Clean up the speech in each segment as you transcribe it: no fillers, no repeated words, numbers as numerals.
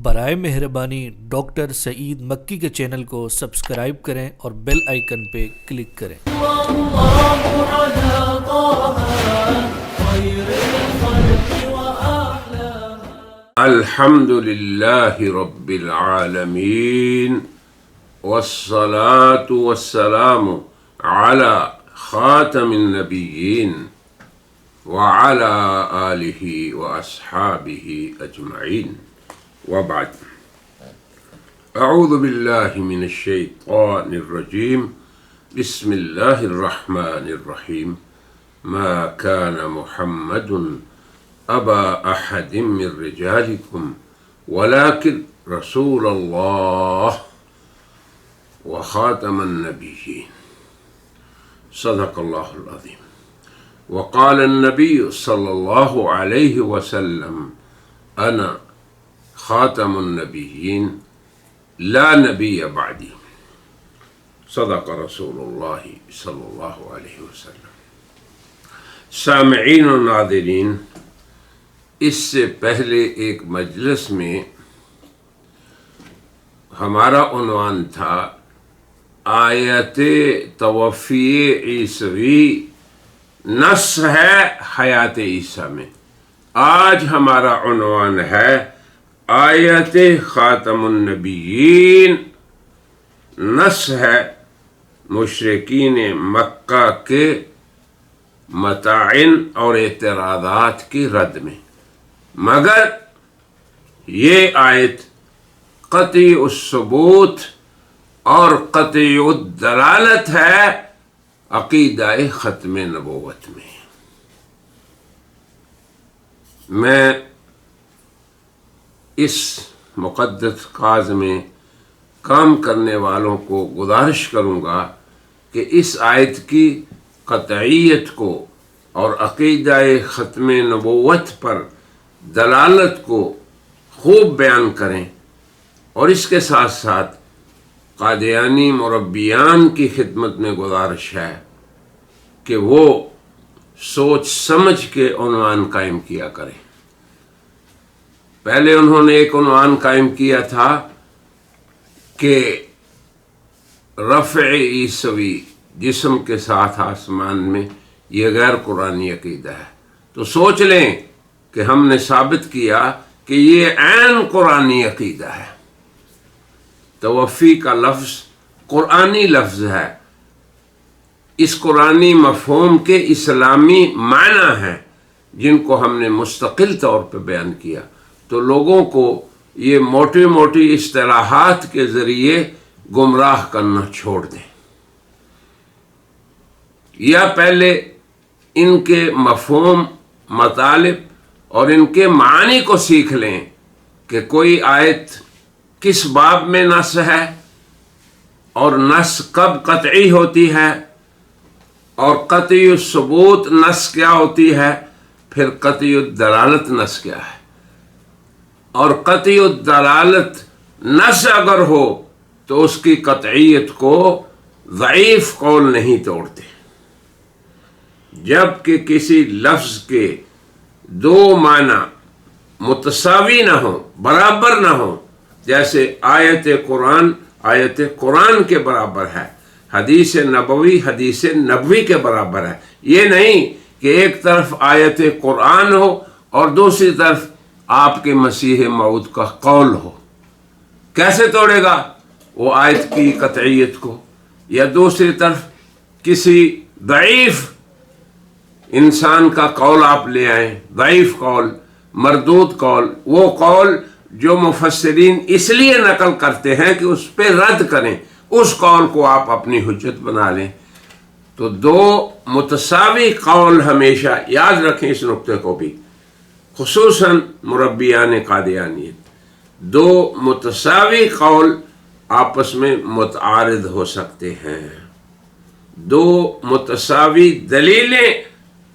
برائے مہربانی ڈاکٹر سعید مکی کے چینل کو سبسکرائب کریں اور بیل آئیکن پہ کلک کریں۔ الحمد للہ رب العالمین والصلاة والسلام علی خاتم النبیین وعلى آلہ واصحابہ اجمعین وبعد۔ اعوذ باللہ من الشیطان الرجیم بسم اللہ الرحمن الرحیم۔ ما كان محمد ابا احد من رجالکم ولكن رسول اللہ وخاتم النبیین۔ صدق اللہ العظیم۔ وقال النبی صلی اللہ علیہ وسلم انا خاتم النبیین لا نبی بعدی۔ صدق رسول اللہ صلی اللہ علیہ وسلم۔ سامعین و ناظرین، اس سے پہلے ایک مجلس میں ہمارا عنوان تھا آیت توفی عیسوی نص ہے حیات عیسیٰ میں۔ آج ہمارا عنوان ہے آیت خاتم النبیین نص ہے مشرکین مکہ کے مطاعن اور اعتراضات کی رد میں، مگر یہ آیت قطعی الثبوت اور قطعی الدلالت ہے عقیدہ ختم نبوت میں۔ میں اس مقدس کاز میں کام کرنے والوں کو گزارش کروں گا کہ اس آیت کی قطعیت کو اور عقیدہ ختم نبوت پر دلالت کو خوب بیان کریں، اور اس کے ساتھ ساتھ قادیانی مربیان کی خدمت میں گزارش ہے کہ وہ سوچ سمجھ کے عنوان قائم کیا کریں۔ پہلے انہوں نے ایک عنوان قائم کیا تھا کہ رفع عیسوی جسم کے ساتھ آسمان میں یہ غیر قرآنی عقیدہ ہے، تو سوچ لیں کہ ہم نے ثابت کیا کہ یہ عین قرآنی عقیدہ ہے۔ توفی کا لفظ قرآنی لفظ ہے، اس قرآنی مفہوم کے اسلامی معنی ہیں جن کو ہم نے مستقل طور پہ بیان کیا، تو لوگوں کو یہ موٹی موٹی اصطلاحات کے ذریعے گمراہ کرنا چھوڑ دیں، یا پہلے ان کے مفہوم مطالب اور ان کے معنی کو سیکھ لیں کہ کوئی آیت کس باب میں نص ہے، اور نص کب قطعی ہوتی ہے، اور قطعی الثبوت نص کیا ہوتی ہے، پھر قطعی الدلالت نص کیا ہے، اور قطعی الدلالت نص اگر ہو تو اس کی قطعیت کو ضعیف قول نہیں توڑتے۔ جب کہ کسی لفظ کے دو معنی متساوی نہ ہوں، برابر نہ ہوں، جیسے آیت قرآن کے برابر ہے، حدیث نبوی کے برابر ہے، یہ نہیں کہ ایک طرف آیت قرآن ہو اور دوسری طرف آپ کے مسیح موعود کا قول ہو۔ کیسے توڑے گا وہ آیت کی قطعیت کو؟ یا دوسری طرف کسی ضعیف انسان کا قول آپ لے آئیں، ضعیف قول، مردود قول، وہ قول جو مفسرین اس لیے نقل کرتے ہیں کہ اس پہ رد کریں، اس قول کو آپ اپنی حجت بنا لیں۔ تو دو متساوی قول ہمیشہ یاد رکھیں، اس نقطے کو بھی، خصوصاً مربیان قادیانیت، دو متساوی قول آپس میں متعارض ہو سکتے ہیں، دو متساوی دلیلیں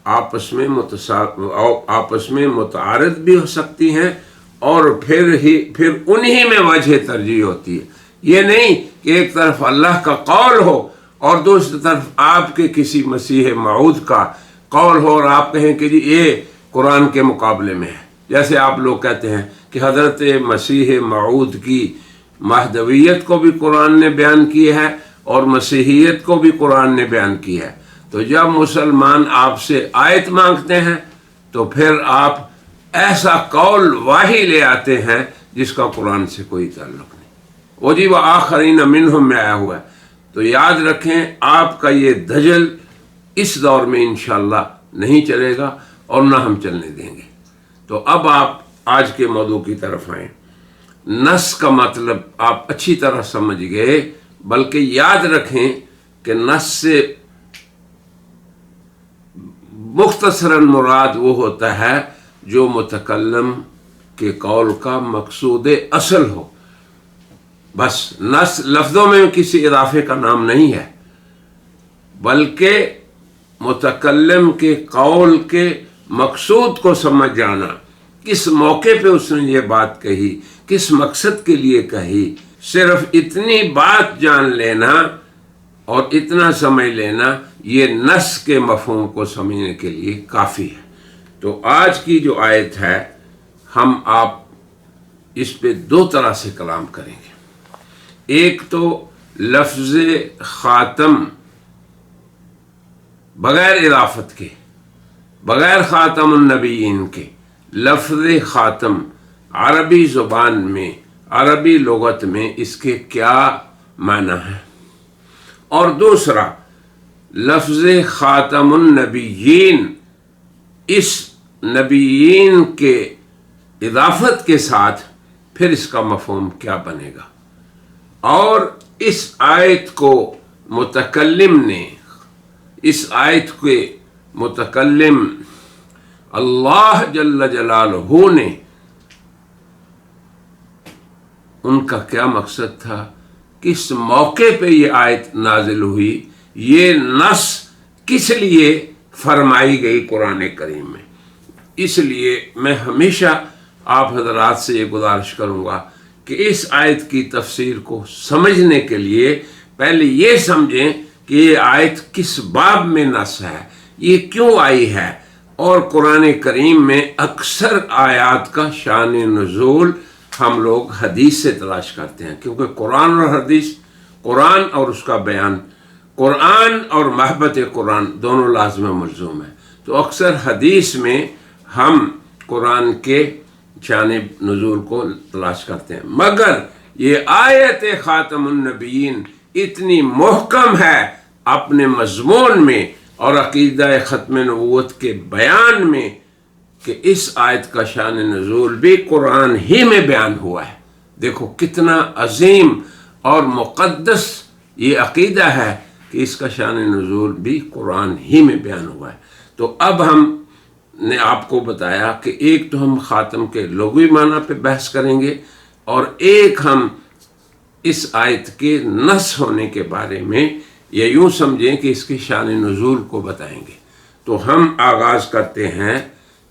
آپس میں متعارض بھی ہو سکتی ہیں، اور پھر انہی میں وجہ ترجیح ہوتی ہے۔ یہ نہیں کہ ایک طرف اللہ کا قول ہو اور دوسری طرف آپ کے کسی مسیح موعود کا قول ہو اور آپ کہیں کہ جی یہ قرآن کے مقابلے میں ہے۔ جیسے آپ لوگ کہتے ہیں کہ حضرت مسیح موعود کی مہدویت کو بھی قرآن نے بیان کی ہے اور مسیحیت کو بھی قرآن نے بیان کی ہے. تو جب مسلمان آپ سے آیت مانگتے ہیں تو پھر آپ ایسا قول واہی لے آتے ہیں جس کا قرآن سے کوئی تعلق نہیں. وہ جی وآخرین منہم میں آیا ہوا ہے. تو یاد رکھیں آپ کا یہ دجل اس دور میں انشاءاللہ نہیں چلے گا اور نہ ہم چلنے دیں گے. تو اب آپ آج کے موضوع کی طرف آئیں. نص کا مطلب آپ اچھی طرح سمجھ گئے، بلکہ یاد رکھیں کہ نص سے مختصراً مراد وہ ہوتا ہے جو متکلم کے قول کا مقصود اصل ہو. بس نص لفظوں میں کسی اضافے کا نام نہیں ہے، بلکہ متکلم کے قول کے مقصود کو سمجھ جانا، کس موقع پہ اس نے یہ بات کہی، کس مقصد کے لیے کہی. صرف اتنی بات جان لینا اور اتنا سمجھ لینا یہ نص کے مفہوم کو سمجھنے کے لیے کافی ہے. تو آج کی جو آیت ہے ہم آپ اس پہ دو طرح سے کلام کریں گے. ایک تو لفظ خاتم بغیر اضافت کے، بغیر خاتم النبیین کے، لفظ خاتم عربی زبان میں، عربی لغت میں اس کے کیا معنی ہے. اور دوسرا لفظ خاتم النبیین، اس نبیین کے اضافت کے ساتھ پھر اس کا مفہوم کیا بنے گا. اور اس آیت کو متکلم نے، اس آیت کے متکلم اللہ جل جلالہ نے، ان کا کیا مقصد تھا، کس موقع پہ یہ آیت نازل ہوئی، یہ نص کس لیے فرمائی گئی قرآن کریم میں. اس لیے میں ہمیشہ آپ حضرات سے یہ گزارش کروں گا کہ اس آیت کی تفسیر کو سمجھنے کے لیے پہلے یہ سمجھیں کہ یہ آیت کس باب میں نص ہے، یہ کیوں آئی ہے. اور قرآن کریم میں اکثر آیات کا شان نزول ہم لوگ حدیث سے تلاش کرتے ہیں، کیونکہ قرآن اور حدیث، قرآن اور اس کا بیان، قرآن اور محبت قرآن دونوں لازم و ملزوم ہیں. تو اکثر حدیث میں ہم قرآن کے شان نزول کو تلاش کرتے ہیں. مگر یہ آیت خاتم النبیین اتنی محکم ہے اپنے مضمون میں اور عقیدہ ختم نبوت کے بیان میں کہ اس آیت کا شان نزول بھی قرآن ہی میں بیان ہوا ہے. دیکھو کتنا عظیم اور مقدس یہ عقیدہ ہے کہ اس کا شان نزول بھی قرآن ہی میں بیان ہوا ہے. تو اب ہم نے آپ کو بتایا کہ ایک تو ہم خاتم کے لغوی معنی پہ بحث کریں گے اور ایک ہم اس آیت کے نص ہونے کے بارے میں یا یوں سمجھیں کہ اس کی شان نزول کو بتائیں گے. تو ہم آغاز کرتے ہیں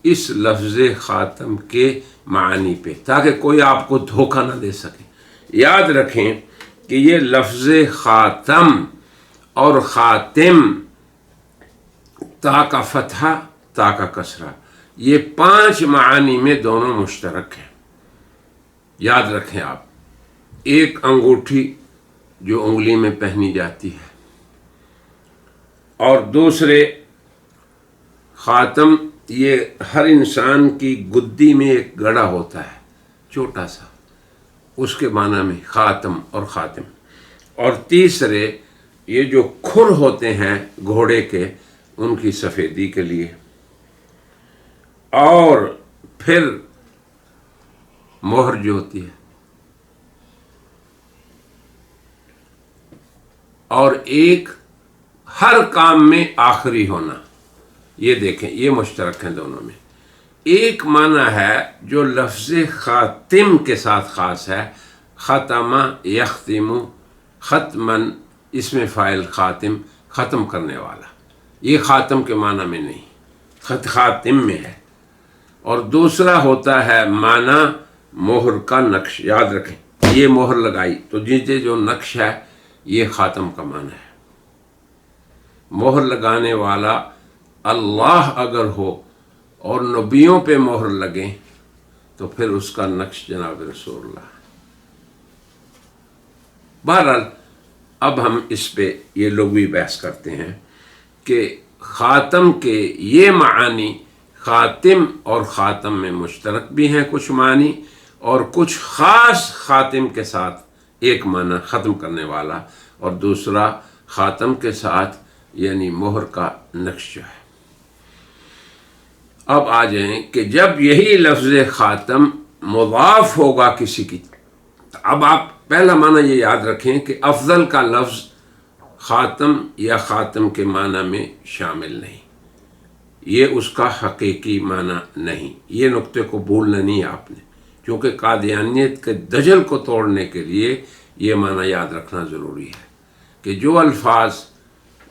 اس لفظ خاتم کے معنی پہ تاکہ کوئی آپ کو دھوکہ نہ دے سکے. یاد رکھیں کہ یہ لفظ خاتم اور خاتم، تا کا فتحہ تا کا کسرہ، یہ 5 معانی میں دونوں مشترک ہیں. یاد رکھیں آپ، ایک انگوٹھی جو انگلی میں پہنی جاتی ہے، اور دوسرے خاتم، یہ ہر انسان کی گدی میں ایک گڑھا ہوتا ہے چھوٹا سا، اس کے معنی میں خاتم اور خاتم. اور تیسرے یہ جو کھر ہوتے ہیں گھوڑے کے، ان کی سفیدی کے لیے. اور پھر مہر جو ہوتی ہے، اور ایک ہر کام میں آخری ہونا. یہ دیکھیں یہ مشترک ہیں دونوں میں. ایک معنی ہے جو لفظ خاتم کے ساتھ خاص ہے، ختم یختم ختمن، اس میں فاعل خاتم، ختم کرنے والا. یہ خاتم کے معنی میں نہیں، خاتم میں ہے. اور دوسرا ہوتا ہے معنی مہر کا نقش. یاد رکھیں یہ مہر لگائی تو نیچے جو نقش ہے یہ خاتم کا معنی ہے. مہر لگانے والا اللہ اگر ہو اور نبیوں پہ مہر لگیں تو پھر اس کا نقش جناب رسول اللہ. بہرحال اب ہم اس پہ یہ لغوی بحث کرتے ہیں کہ خاتم کے یہ معانی خاتم اور خاتم میں مشترک بھی ہیں کچھ معنی، اور کچھ خاص خاتم کے ساتھ ایک معنی ختم کرنے والا، اور دوسرا خاتم کے ساتھ یعنی مہر کا نقش ہے. اب آ جائیں کہ جب یہی لفظ خاتم مضاف ہوگا کسی کی، اب آپ پہلا معنی یہ یاد رکھیں کہ افضل کا لفظ خاتم یا خاتم کے معنی میں شامل نہیں، یہ اس کا حقیقی معنی نہیں. یہ نقطے کو بھولنا نہیں آپ نے، کیونکہ قادیانیت کے دجل کو توڑنے کے لیے یہ معنی یاد رکھنا ضروری ہے کہ جو الفاظ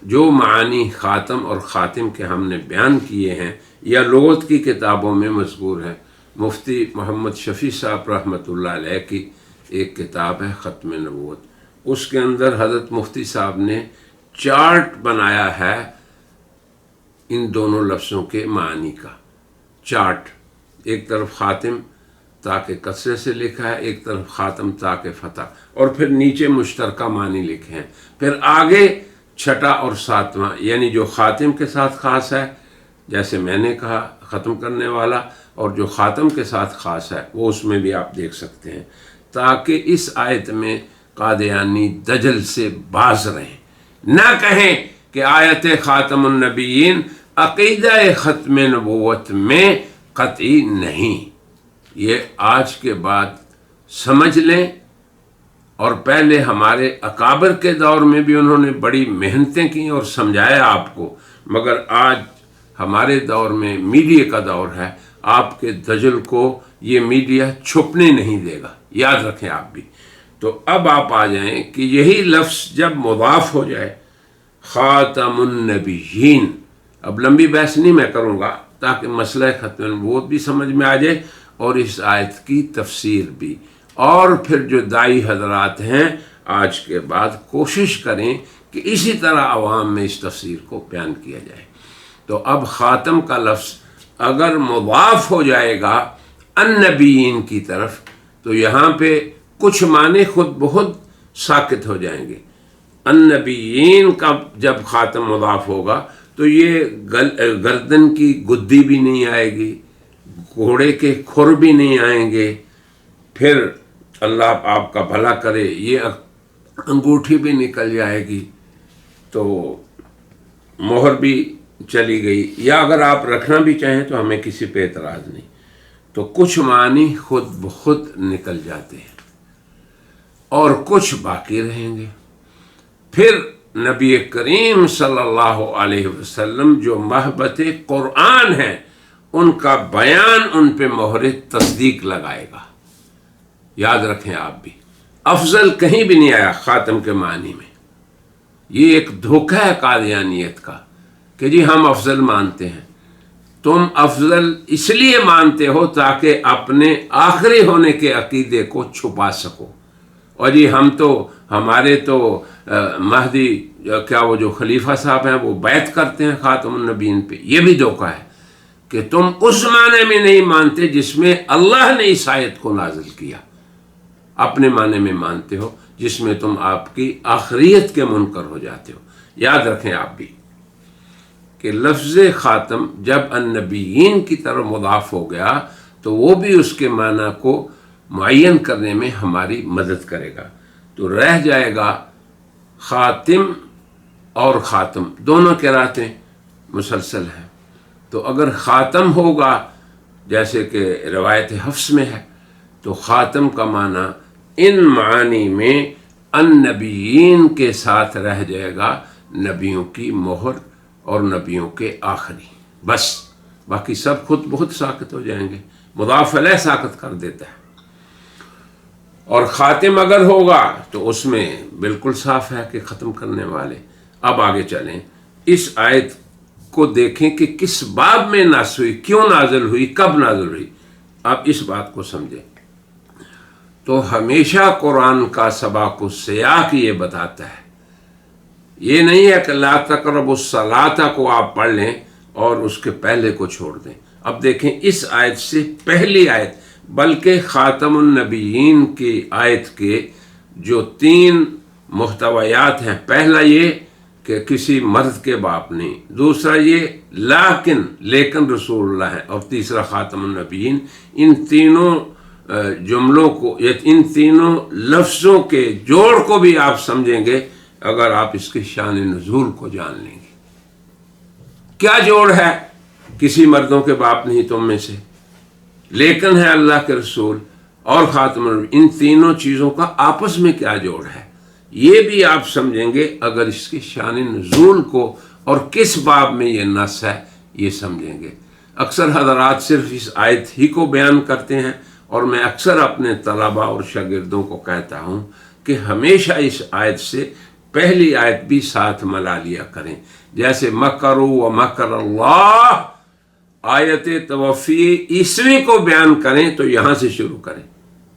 جو معانی خاتم اور خاتم کے ہم نے بیان کیے ہیں یا لغت کی کتابوں میں مذکور ہے. مفتی محمد شفیع صاحب رحمۃ اللہ علیہ کی ایک کتاب ہے ختم نبوت، اس کے اندر حضرت مفتی صاحب نے چارٹ بنایا ہے ان دونوں لفظوں کے معنی کا. چارٹ، ایک طرف خاتم تاکہ کسرے سے لکھا ہے، ایک طرف خاتم تاکہ فتح، اور پھر نیچے مشترکہ معنی لکھے ہیں. پھر آگے چھٹا اور ساتواں یعنی جو خاتم کے ساتھ خاص ہے، جیسے میں نے کہا ختم کرنے والا، اور جو خاتم کے ساتھ خاص ہے وہ اس میں بھی آپ دیکھ سکتے ہیں، تاکہ اس آیت میں قادیانی دجل سے باز رہیں. نہ کہیں کہ آیت خاتم النبیین عقیدہ ختم نبوت میں قطعی نہیں. یہ آج کے بعد سمجھ لیں، اور پہلے ہمارے اکابر کے دور میں بھی انہوں نے بڑی محنتیں کی اور سمجھایا آپ کو، مگر آج ہمارے دور میں میڈیا کا دور ہے، آپ کے دجل کو یہ میڈیا چھپنے نہیں دے گا، یاد رکھیں آپ بھی. تو اب آپ آ جائیں کہ یہی لفظ جب مضاف ہو جائے خاتم النبیین، اب لمبی بحث نہیں میں کروں گا تاکہ مسئلہ ختم نبوت بھی سمجھ میں آ جائے اور اس آیت کی تفسیر بھی، اور پھر جو دائی حضرات ہیں آج کے بعد کوشش کریں کہ اسی طرح عوام میں اس تفسیر کو بیان کیا جائے. تو اب خاتم کا لفظ اگر مضاف ہو جائے گا النبیین کی طرف تو یہاں پہ کچھ معنی خود بخود ساکت ہو جائیں گے. النبیین کا جب خاتم مضاف ہوگا تو یہ گردن کی گدی بھی نہیں آئے گی، گھوڑے کے کھر بھی نہیں آئیں گے، پھر اللہ آپ کا بھلا کرے یہ انگوٹھی بھی نکل جائے گی، تو مہر بھی چلی گئی، یا اگر آپ رکھنا بھی چاہیں تو ہمیں کسی پہ اعتراض نہیں. تو کچھ معنی خود بخود نکل جاتے ہیں اور کچھ باقی رہیں گے. پھر نبی کریم صلی اللہ علیہ وسلم جو محبت قرآن ہیں ان کا بیان ان پہ مہر تصدیق لگائے گا. یاد رکھیں آپ بھی، افضل کہیں بھی نہیں آیا خاتم کے معنی میں. یہ ایک دھوکہ ہے قادیانیت کا کہ جی ہم افضل مانتے ہیں. تم افضل اس لیے مانتے ہو تاکہ اپنے آخری ہونے کے عقیدے کو چھپا سکو، اور جی ہمارے تو مہدی کیا وہ جو خلیفہ صاحب ہیں وہ بیعت کرتے ہیں خاتم النبیین پہ. یہ بھی دھوکہ ہے کہ تم اس معنی میں نہیں مانتے جس میں اللہ نے اس آیت کو نازل کیا، اپنے معنی میں مانتے ہو جس میں تم آپ کی آخریت کے منکر ہو جاتے ہو. یاد رکھیں آپ بھی کہ لفظ خاتم جب النبیین کی طرف مضاف ہو گیا تو وہ بھی اس کے معنی کو معین کرنے میں ہماری مدد کرے گا. تو رہ جائے گا خاتم اور خاتم، دونوں قراتیں مسلسل ہیں. تو اگر خاتم ہوگا جیسے کہ روایت حفص میں ہے تو خاتم کا معنی ان معانی میں النبیین کے ساتھ رہ جائے گا، نبیوں کی مہر اور نبیوں کے آخری، بس باقی سب خود بخود ساکت ہو جائیں گے. مضاف علیہ ساکت کر دیتا ہے. اور خاتم اگر ہوگا تو اس میں بالکل صاف ہے کہ ختم کرنے والے. اب آگے چلیں، اس آیت کو دیکھیں کہ کس باب میں نازل ہوئی، کیوں نازل ہوئی، کب نازل ہوئی. اب اس بات کو سمجھیں تو ہمیشہ قرآن کا سباق السیاق یہ بتاتا ہے، یہ نہیں ہے کہ لا تقربوا الصلاۃ کو آپ پڑھ لیں اور اس کے پہلے کو چھوڑ دیں. اب دیکھیں اس آیت سے پہلی آیت بلکہ خاتم النبیین کی آیت کے جو 3 محتویات ہیں، پہلا یہ کہ کسی مرد کے باپ نہیں، دوسرا یہ لیکن رسول اللہ ہے، اور تیسرا خاتم النبیین، ان تینوں جملوں کو، ان تینوں لفظوں کے جوڑ کو بھی آپ سمجھیں گے اگر آپ اس کے شان نزول کو جان لیں گے۔ کیا جوڑ ہے؟ کسی مردوں کے باپ نہیں تم میں سے، لیکن ہے اللہ کے رسول اور خاتم النبیین، ان تینوں چیزوں کا آپس میں کیا جوڑ ہے، یہ بھی آپ سمجھیں گے اگر اس کے شان نزول کو اور کس باب میں یہ نص ہے یہ سمجھیں گے۔ اکثر حضرات صرف اس آیت ہی کو بیان کرتے ہیں، اور میں اکثر اپنے طلباء اور شاگردوں کو کہتا ہوں کہ ہمیشہ اس آیت سے پہلی آیت بھی ساتھ ملا لیا کریں، جیسے مکروا ومکر اللہ، آیت توفی عیسوی کو بیان کریں تو یہاں سے شروع کریں،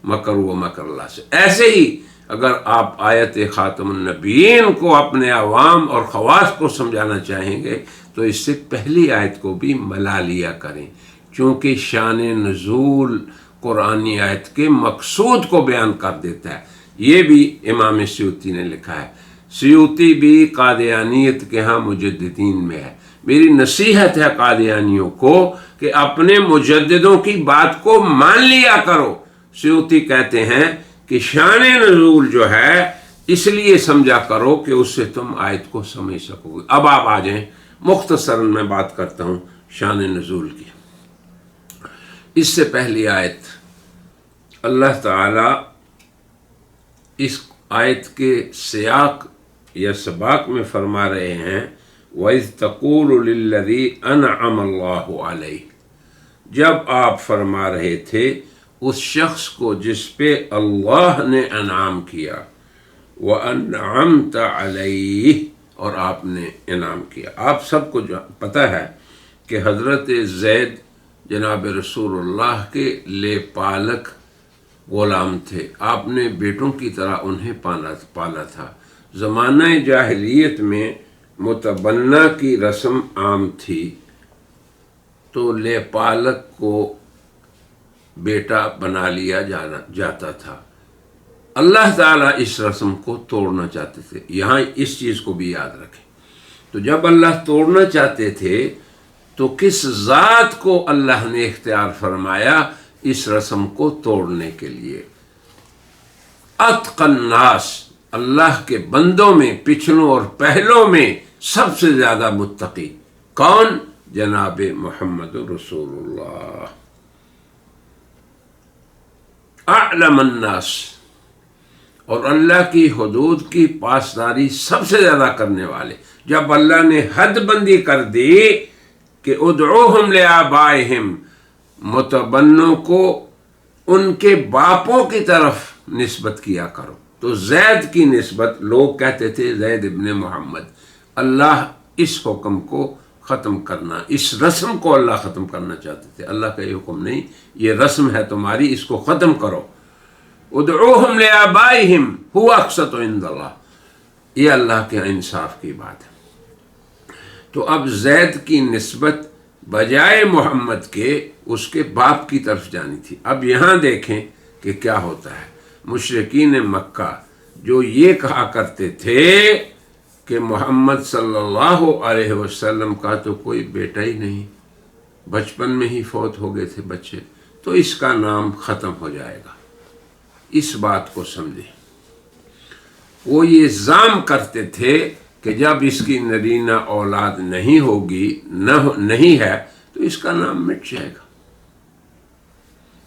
مکروا ومکر اللہ سے۔ ایسے ہی اگر آپ آیت خاتم النبیین کو اپنے عوام اور خواص کو سمجھانا چاہیں گے تو اس سے پہلی آیت کو بھی ملا لیا کریں، چونکہ شان نزول قرآنی آیت کے مقصود کو بیان کر دیتا ہے۔ یہ بھی امام سیوطی نے لکھا ہے، سیوطی بھی قادیانیت کے ہاں مجددین میں ہے۔ میری نصیحت ہے قادیانیوں کو کہ اپنے مجددوں کی بات کو مان لیا کرو۔ سیوطی کہتے ہیں کہ شان نزول جو ہے اس لیے سمجھا کرو کہ اس سے تم آیت کو سمجھ سکو گے۔ اب آپ آ جائیں، مختصراً میں بات کرتا ہوں شان نزول کی۔ اس سے پہلی آیت اللہ تعالی اس آیت کے سیاق یا سباق میں فرما رہے ہیں وَإِذْ تَقُولُ لِلَّذِي أَنْعَمَ اللَّهُ عَلَيْهِ، جب آپ فرما رہے تھے اس شخص کو جس پہ اللہ نے انعام کیا، وَأَنْعَمْتَ عَلَيْهِ، اور آپ نے انعام کیا۔ آپ سب کو پتہ ہے کہ حضرت زید جناب رسول اللہ کے لے پالک غلام تھے، آپ نے بیٹوں کی طرح انہیں پالا تھا۔ زمانہ جاہلیت میں متبنہ کی رسم عام تھی، تو لے پالک کو بیٹا بنا لیا جاتا تھا۔ اللہ تعالیٰ اس رسم کو توڑنا چاہتے تھے، یہاں اس چیز کو بھی یاد رکھیں۔ تو جب اللہ توڑنا چاہتے تھے تو کس ذات کو اللہ نے اختیار فرمایا اس رسم کو توڑنے کے لیے؟ اتقى الناس، اللہ کے بندوں میں پچھلوں اور پہلوں میں سب سے زیادہ متقی کون؟ جناب محمد رسول اللہ۔ اعلم الناس، اور اللہ کی حدود کی پاسداری سب سے زیادہ کرنے والے۔ جب اللہ نے حد بندی کر دی کہ ادعوہم لآبائہم، متبنوں کو ان کے باپوں کی طرف نسبت کیا کرو، تو زید کی نسبت لوگ کہتے تھے زید ابن محمد۔ اللہ اس حکم کو ختم کرنا، اس رسم کو اللہ ختم کرنا چاہتے تھے۔ اللہ کا یہ حکم نہیں، یہ رسم ہے تمہاری، اس کو ختم کرو۔ ادعوہم لآبائہم هو اقسط عند اللہ، یہ اللہ کے انصاف کی بات ہے۔ تو اب زید کی نسبت بجائے محمد کے اس کے باپ کی طرف جانی تھی۔ اب یہاں دیکھیں کہ کیا ہوتا ہے۔ مشرکین مکہ جو یہ کہا کرتے تھے کہ محمد صلی اللہ علیہ وسلم کا تو کوئی بیٹا ہی نہیں، بچپن میں ہی فوت ہو گئے تھے بچے، تو اس کا نام ختم ہو جائے گا۔ اس بات کو سمجھیں، وہ یہ ظلم کرتے تھے کہ جب اس کی نرینہ اولاد نہیں ہوگی، نہیں ہے، تو اس کا نام مٹ جائے گا۔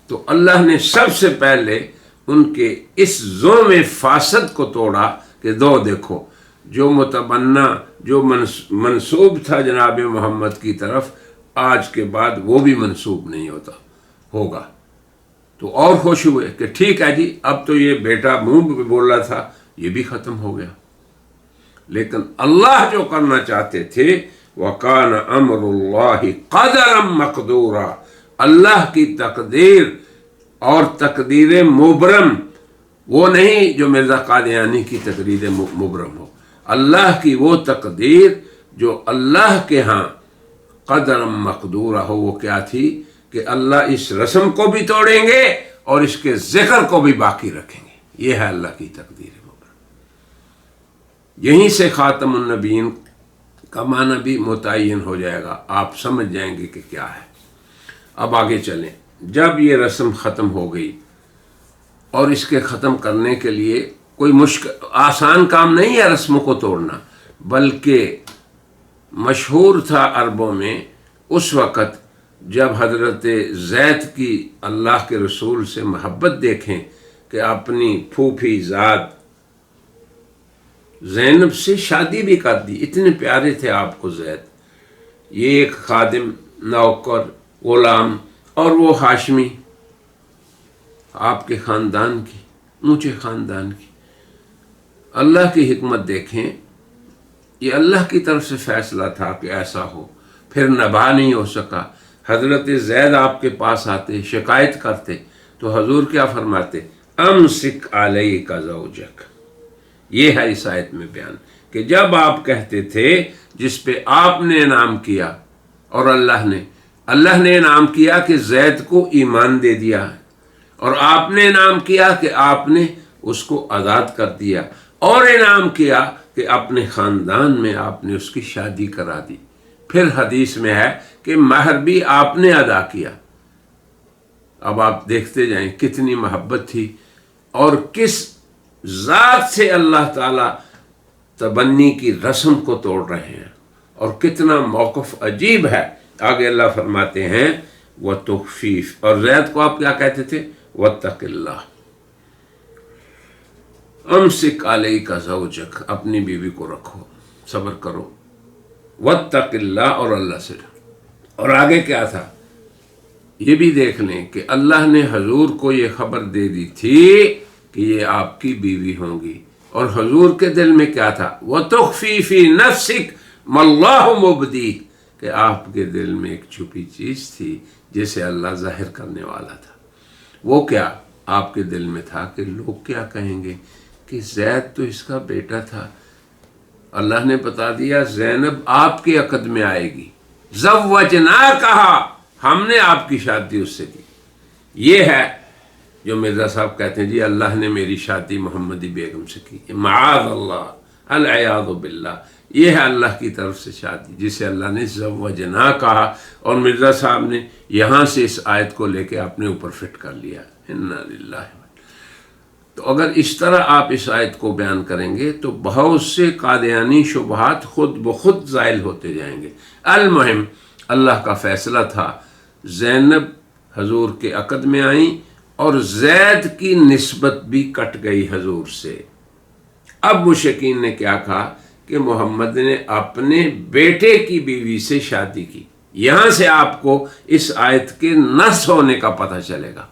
تو اللہ نے سب سے پہلے ان کے اس ظلم فاسد کو توڑا کہ دو دیکھو، جو متبنہ جو منسوب تھا جناب محمد کی طرف، آج کے بعد وہ بھی منسوب نہیں ہوگا۔ تو اور خوش ہوئے کہ ٹھیک ہے جی، اب تو یہ بیٹا منہ پہ بول رہا تھا یہ بھی ختم ہو گیا۔ لیکن اللہ جو کرنا چاہتے تھے وَكَانَ أَمْرُ اللَّهِ قَدَرًا مَقْدُورًا، اللہ کی تقدیر اور تقدیر مبرم، وہ نہیں جو مرزا قادیانی کی تقدیر مبرم ہو، اللہ کی وہ تقدیر جو اللہ کے ہاں قدر مقدورہ ہو۔ وہ کیا تھی کہ اللہ اس رسم کو بھی توڑیں گے اور اس کے ذکر کو بھی باقی رکھیں گے. یہ ہے اللہ کی تقدیر مبارک. یہیں سے خاتم النبیین کا معنی بھی متعین ہو جائے گا، آپ سمجھ جائیں گے کہ کیا ہے. اب آگے چلیں. جب یہ رسم ختم ہو گئی، اور اس کے ختم کرنے کے لیے کوئی آسان کام نہیں ہے رسموں کو توڑنا، بلکہ مشہور تھا عربوں میں اس وقت جب حضرت زید کی اللہ کے رسول سے محبت دیکھیں کہ اپنی پھوپھی ذات زینب سے شادی بھی کر دی. اتنے پیارے تھے آپ کو زید. یہ ایک خادم، نوکر، غلام، اور وہ ہاشمی، آپ کے خاندان کی، اونچے خاندان کی. اللہ کی حکمت دیکھیں، یہ اللہ کی طرف سے فیصلہ تھا کہ ایسا ہو. پھر نبھا نہیں ہو سکا. حضرت زید آپ کے پاس آتے، شکایت کرتے، تو حضور کیا فرماتے؟ امسک علیک زوجک. یہ ہے اس آیت میں بیان کہ جب آپ کہتے تھے جس پہ آپ نے انعام کیا، اور اللہ نے انعام کیا کہ زید کو ایمان دے دیا ہے، اور آپ نے انعام کیا کہ آپ نے اس کو آزاد کر دیا، اور انعام کیا کہ اپنے خاندان میں آپ نے اس کی شادی کرا دی. پھر حدیث میں ہے کہ مہر بھی آپ نے ادا کیا. اب آپ دیکھتے جائیں کتنی محبت تھی، اور کس ذات سے اللہ تعالی تبنی کی رسم کو توڑ رہے ہیں، اور کتنا موقف عجیب ہے. آگے اللہ فرماتے ہیں وَتُخْفِيفِ، اور زید کو آپ کیا کہتے تھے؟ وَاتَّقِ اللَّهِ، امسک علیک زوجک، اپنی بیوی کو رکھو، صبر کرو. وَاتَّقِ اللَّهِ، اور اللہ سے ڈرو. اور آگے کیا تھا یہ بھی دیکھ لیں کہ اللہ نے حضور کو یہ خبر دے دی تھی کہ یہ آپ کی بیوی ہوں گی، اور حضور کے دل میں کیا تھا؟ وَتُخْفِي فِي نَفْسِكَ مَا اللَّهُ مُبْدِيهِ، کہ آپ کے دل میں ایک چھپی چیز تھی جسے اللہ ظاہر کرنے والا تھا. وہ کیا؟ آپ کے دل میں تھا کہ لوگ کیا کہیں گے کہ زید تو اس کا بیٹا تھا. اللہ نے بتا دیا زینب آپ کے عقد میں آئے گی. زوجناکہا، ہم نے آپ کی شادی اس سے کی. یہ ہے جو مرزا صاحب کہتے ہیں جی اللہ نے میری شادی محمدی بیگم سے کی. معاذ اللہ، العیاذ باللہ. یہ ہے اللہ کی طرف سے شادی جسے اللہ نے زوجنا کہا، اور مرزا صاحب نے یہاں سے اس آیت کو لے کے اپنے اوپر فٹ کر لیا. انا للہ. تو اگر اس طرح آپ اس آیت کو بیان کریں گے تو بہت سے قادیانی شبہات خود بخود زائل ہوتے جائیں گے. المہم اللہ کا فیصلہ تھا، زینب حضور کے عقد میں آئیں، اور زید کی نسبت بھی کٹ گئی حضور سے. اب مشرکین نے کیا کہا کہ محمد نے اپنے بیٹے کی بیوی سے شادی کی. یہاں سے آپ کو اس آیت کے نص ہونے کا پتہ چلے گا.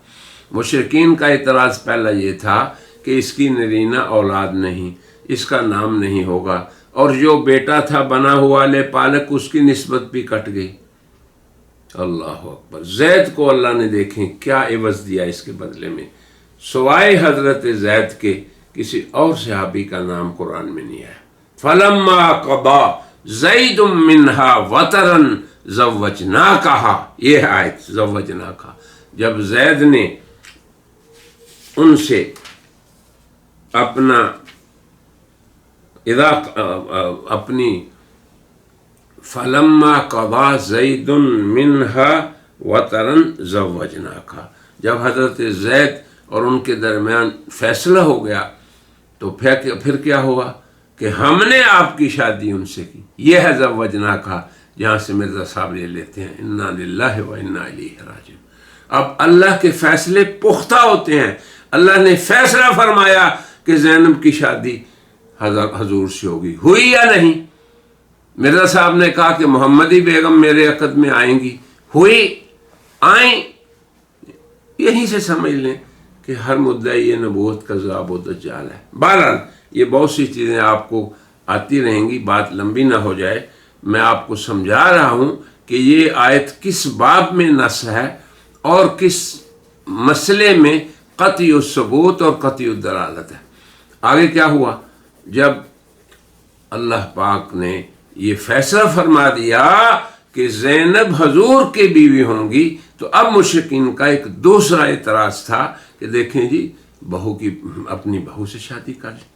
مشرکین کا اعتراض پہلا یہ تھا کہ اس کی نرینہ اولاد نہیں، اس کا نام نہیں ہوگا، اور جو بیٹا تھا بنا ہوا لے پالک اس کی نسبت بھی کٹ گئی. اللہ اکبر. زید کو اللہ نے دیکھیں کیا عوض دیا اس کے بدلے میں، سوائے حضرت زید کے کسی اور صحابی کا نام قرآن میں نہیں ہے. فلما قضا زید منہا وطرن زوجناکہا، یہ آیت زوجناکہا. جب زید نے ان سے اپنی فلما قضا زید منہا وطرن زوجناکہا، جب حضرت زید اور ان کے درمیان فیصلہ ہو گیا تو پھر کیا ہوا کہ ہم نے آپ کی شادی ان سے کی. یہ ہے زوجناکہا، جہاں سے مرزا صاحب لے لیتے ہیں انا للہ و انا الیہ راجعون. اب اللہ کے فیصلے پختہ ہوتے ہیں. اللہ نے فیصلہ فرمایا کہ زینب کی شادی حضور سے ہوگی، ہوئی یا نہیں؟ مرزا صاحب نے کہا کہ محمدی بیگم میرے عقد میں آئیں گی، ہوئی، آئیں. یہیں سے سمجھ لیں کہ ہر مدعی یہ نبوت کا ذاب و دجال ہے. بہرحال یہ بہت سی چیزیں آپ کو آتی رہیں گی، بات لمبی نہ ہو جائے. میں آپ کو سمجھا رہا ہوں کہ یہ آیت کس باب میں نص ہے اور کس مسئلے میں قطعی الثبوت اور قطعی الدلالت ہے. آگے کیا ہوا؟ جب اللہ پاک نے یہ فیصلہ فرما دیا کہ زینب حضور کی بیوی ہوں گی، تو اب مشرکین کا ایک دوسرا اعتراض تھا کہ دیکھیں جی بہو کی اپنی بہو سے شادی کر لی۔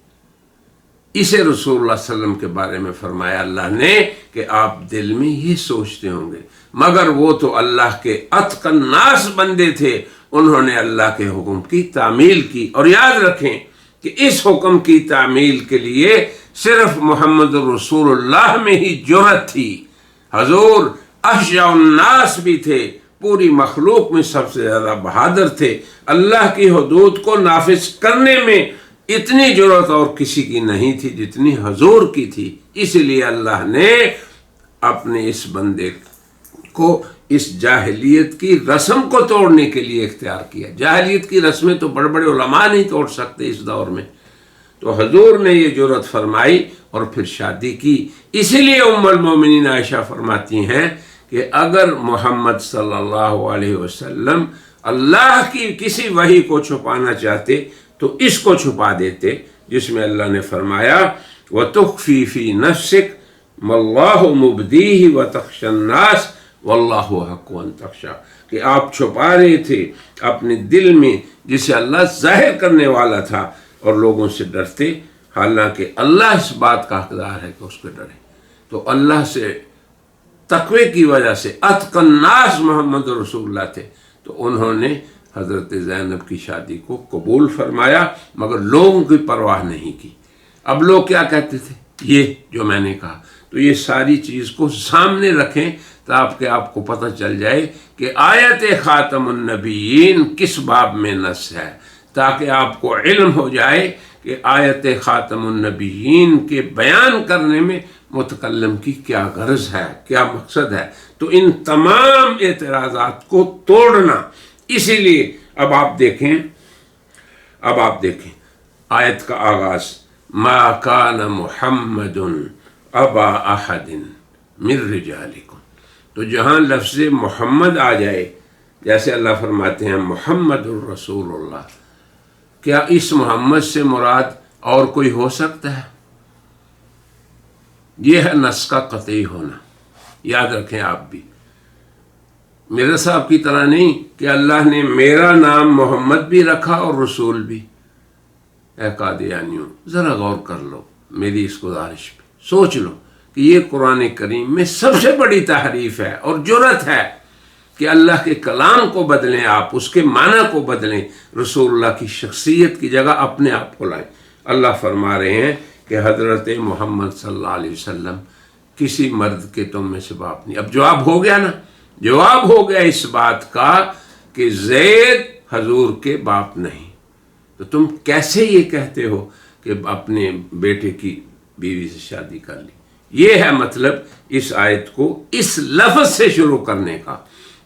اسے رسول اللہ صلی اللہ علیہ وسلم کے بارے میں فرمایا اللہ نے کہ آپ دل میں یہ سوچتے ہوں گے، مگر وہ تو اللہ کے اتقی الناس بندے تھے، انہوں نے اللہ کے حکم کی تعمیل کی۔ اور یاد رکھیں کہ اس حکم کی تعمیل کے لیے صرف محمد رسول اللہ میں ہی جرأت تھی۔ حضور اشجع الناس بھی تھے، پوری مخلوق میں سب سے زیادہ بہادر تھے، اللہ کی حدود کو نافذ کرنے میں اتنی جرأت اور کسی کی نہیں تھی جتنی حضور کی تھی۔ اس لیے اللہ نے اپنے اس بندے کو اس جاہلیت کی رسم کو توڑنے کے لیے اختیار کیا۔ جاہلیت کی رسمیں تو بڑے بڑے علماء نہیں توڑ سکتے اس دور میں، تو حضور نے یہ جرأت فرمائی اور پھر شادی کی۔ اسی لیے ام المومنین عائشہ فرماتی ہیں کہ اگر محمد صلی اللہ علیہ وسلم اللہ کی کسی وحی کو چھپانا چاہتے تو اس کو چھپا دیتے، جس میں اللہ نے فرمایا وَتُخْفِي فِي نَفْسِكَ مَا اللَّهُ مُبْدِيهِ وَتَخْشَى النَّاسَ وَاللَّهُ أَحَقُّ أَن تَخْشَىٰ، کہ آپ چھپا رہے تھے اپنے دل میں جسے اللہ ظاہر کرنے والا تھا اور لوگوں سے ڈرتے، حالانکہ اللہ اس بات کا حقدار ہے کہ اس کو ڈرے۔ تو اللہ سے تقوی کی وجہ سے اتقی الناس محمد رسول اللہ تھے، تو انہوں نے حضرت زینب کی شادی کو قبول فرمایا، مگر لوگوں کی پرواہ نہیں کی۔ اب لوگ کیا کہتے تھے؟ یہ جو میں نے کہا، تو یہ ساری چیز کو سامنے رکھیں تاکہ آپ کو پتہ چل جائے کہ آیت خاتم النبیین کس باب میں نص ہے، تاکہ آپ کو علم ہو جائے کہ آیت خاتم النبیین کے بیان کرنے میں متکلم کی کیا غرض ہے، کیا مقصد ہے۔ تو ان تمام اعتراضات کو توڑنا، اسی لیے اب آپ دیکھیں آیت کا آغاز ما کان محمد ابا احد من رجالکم، تو جہاں لفظ محمد آ جائے، جیسے اللہ فرماتے ہیں محمد الرسول اللہ، کیا اس محمد سے مراد اور کوئی ہو سکتا ہے؟ یہ ہے نص کا قطعی ہونا۔ یاد رکھیں آپ بھی، میرے صاحب کی طرح نہیں کہ اللہ نے میرا نام محمد بھی رکھا اور رسول بھی۔ اے قادیانیوں، ذرا غور کر لو میری اس گزارش پہ، سوچ لو کہ یہ قرآن کریم میں سب سے بڑی تحریف ہے اور جرأت ہے کہ اللہ کے کلام کو بدلیں، آپ اس کے معنی کو بدلیں، رسول اللہ کی شخصیت کی جگہ اپنے آپ کو لائیں۔ اللہ فرما رہے ہیں کہ حضرت محمد صلی اللہ علیہ وسلم کسی مرد کے تم میں سے باپ نہیں۔ اب جواب ہو گیا نا، جواب ہو گیا اس بات کا کہ زید حضور کے باپ نہیں، تو تم کیسے یہ کہتے ہو کہ اپنے بیٹے کی بیوی سے شادی کر لی؟ یہ ہے مطلب اس آیت کو اس لفظ سے شروع کرنے کا۔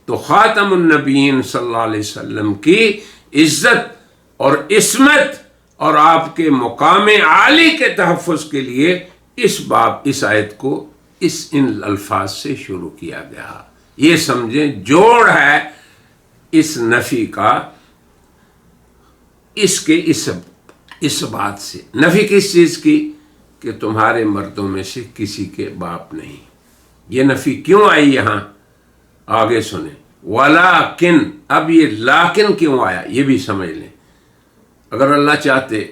تو خاتم النبیین صلی اللہ علیہ وسلم کی عزت اور عصمت اور آپ کے مقام عالی کے تحفظ کے لیے اس آیت کو ان الفاظ سے شروع کیا گیا۔ یہ سمجھیں جوڑ ہے اس نفی کا اس بات سے۔ نفی کس چیز کی؟ کہ تمہارے مردوں میں سے کسی کے باپ نہیں۔ یہ نفی کیوں آئی یہاں؟ آگے سنیں، ولیکن، اب یہ لیکن کیوں آیا یہ بھی سمجھ لیں۔ اگر اللہ چاہتے،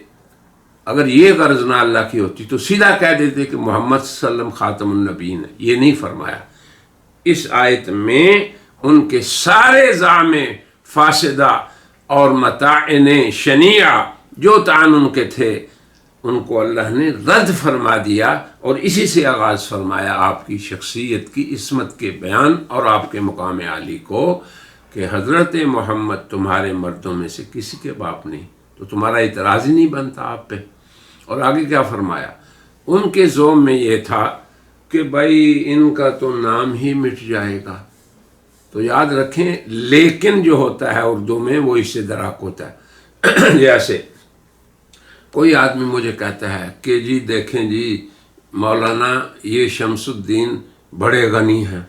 اگر یہ غرض نہ اللہ کی ہوتی تو سیدھا کہہ دیتے کہ محمد صلی اللہ علیہ وسلم خاتم النبیین ہے۔ یہ نہیں فرمایا۔ اس آیت میں ان کے سارے زعم فاسدہ اور مطاعن شنیعہ جو تعین کے تھے ان کو اللہ نے رد فرما دیا، اور اسی سے آغاز فرمایا آپ کی شخصیت کی عصمت کے بیان اور آپ کے مقام عالی کو، کہ حضرت محمد تمہارے مردوں میں سے کسی کے باپ نہیں، تو تمہارا اعتراض ہی نہیں بنتا آپ پہ۔ اور آگے کیا فرمایا؟ ان کے ذوم میں یہ تھا کہ بھائی ان کا تو نام ہی مٹ جائے گا۔ تو یاد رکھیں لیکن جو ہوتا ہے اردو میں وہ اس سے دراک ہوتا ہے۔ جیسے کوئی آدمی مجھے کہتا ہے کہ جی دیکھیں جی مولانا یہ شمس الدین بڑے غنی ہیں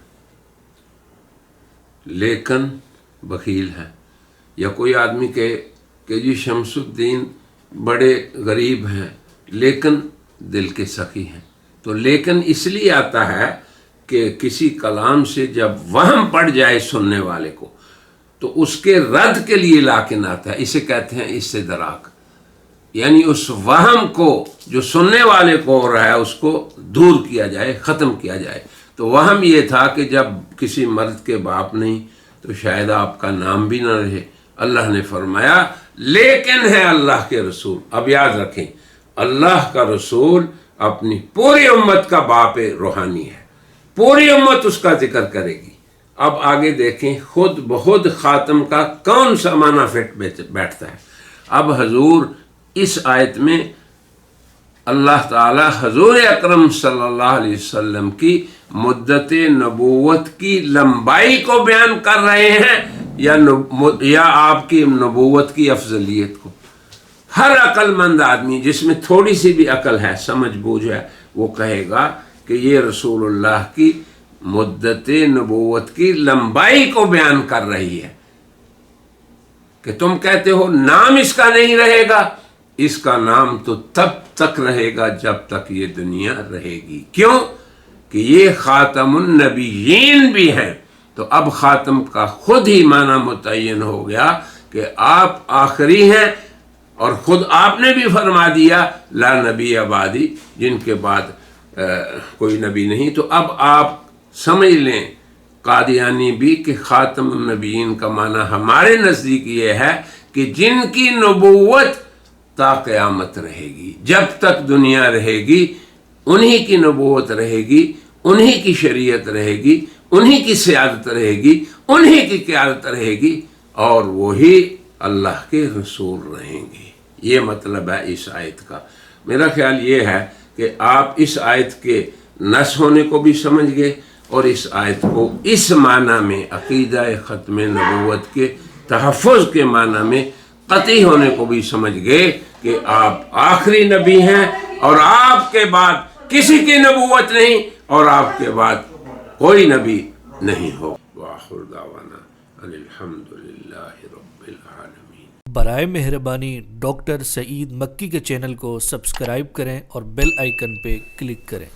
لیکن بخیل ہیں، یا کوئی آدمی کہ جی شمس الدین بڑے غریب ہیں لیکن دل کے سخی ہیں۔ تو لیکن اس لیے آتا ہے کہ کسی کلام سے جب وہم پڑ جائے سننے والے کو تو اس کے رد کے لیے لاکن آتا ہے، اسے کہتے ہیں استدراک، یعنی اس وہم کو جو سننے والے کو ہو رہا ہے اس کو دور کیا جائے، ختم کیا جائے۔ تو وہم یہ تھا کہ جب کسی مرد کے باپ نہیں تو شاید آپ کا نام بھی نہ رہے۔ اللہ نے فرمایا لیکن ہے اللہ کے رسول۔ اب یاد رکھیں، اللہ کا رسول اپنی پوری امت کا باپ روحانی ہے، پوری امت اس کا ذکر کرے گی۔ اب آگے دیکھیں خود بخود خاتم کا کون سا معنی فٹ بیٹھتا ہے۔ اب حضور اس آیت میں اللہ تعالی حضور اکرم صلی اللہ علیہ وسلم کی مدت نبوت کی لمبائی کو بیان کر رہے ہیں یا آپ کی نبوت کی افضلیت کو۔ ہر عقل مند آدمی جس میں تھوڑی سی بھی عقل ہے، سمجھ بوجھ ہے، وہ کہے گا کہ یہ رسول اللہ کی مدت نبوت کی لمبائی کو بیان کر رہی ہے۔ کہ تم کہتے ہو نام اس کا نہیں رہے گا، اس کا نام تو تب تک رہے گا جب تک یہ دنیا رہے گی۔ کیوں؟ کہ یہ خاتم النبیین بھی ہیں۔ تو اب خاتم کا خود ہی معنی متعین ہو گیا کہ آپ آخری ہیں، اور خود آپ نے بھی فرما دیا لا نبی بعدی، جن کے بعد کوئی نبی نہیں۔ تو اب آپ سمجھ لیں قادیانی بھی کہ خاتم النبیین کا معنی ہمارے نزدیک یہ ہے کہ جن کی نبوت تا قیامت رہے گی، جب تک دنیا رہے گی انہی کی نبوت رہے گی، انہی کی شریعت رہے گی، انہی کی سیادت رہے گی، انہی کی قیادت رہے گی، اور وہی اللہ کے رسول رہیں گے۔ یہ مطلب ہے اس آیت کا۔ میرا خیال یہ ہے کہ آپ اس آیت کے نص ہونے کو بھی سمجھ گئے، اور اس آیت کو اس معنی میں عقیدہ ختم نبوت کے تحفظ کے معنی میں قطعی ہونے کو بھی سمجھ گئے کہ آپ آخری نبی ہیں، اور آپ کے بعد کسی کی نبوت نہیں، اور آپ کے بعد کوئی نبی نہیں ہو۔ وآخر دعوانا ان الحمدللہ رب العالمین۔ برائے مہربانی ڈاکٹر سعید مکی کے چینل کو سبسکرائب کریں اور بیل آئیکن پہ کلک کریں۔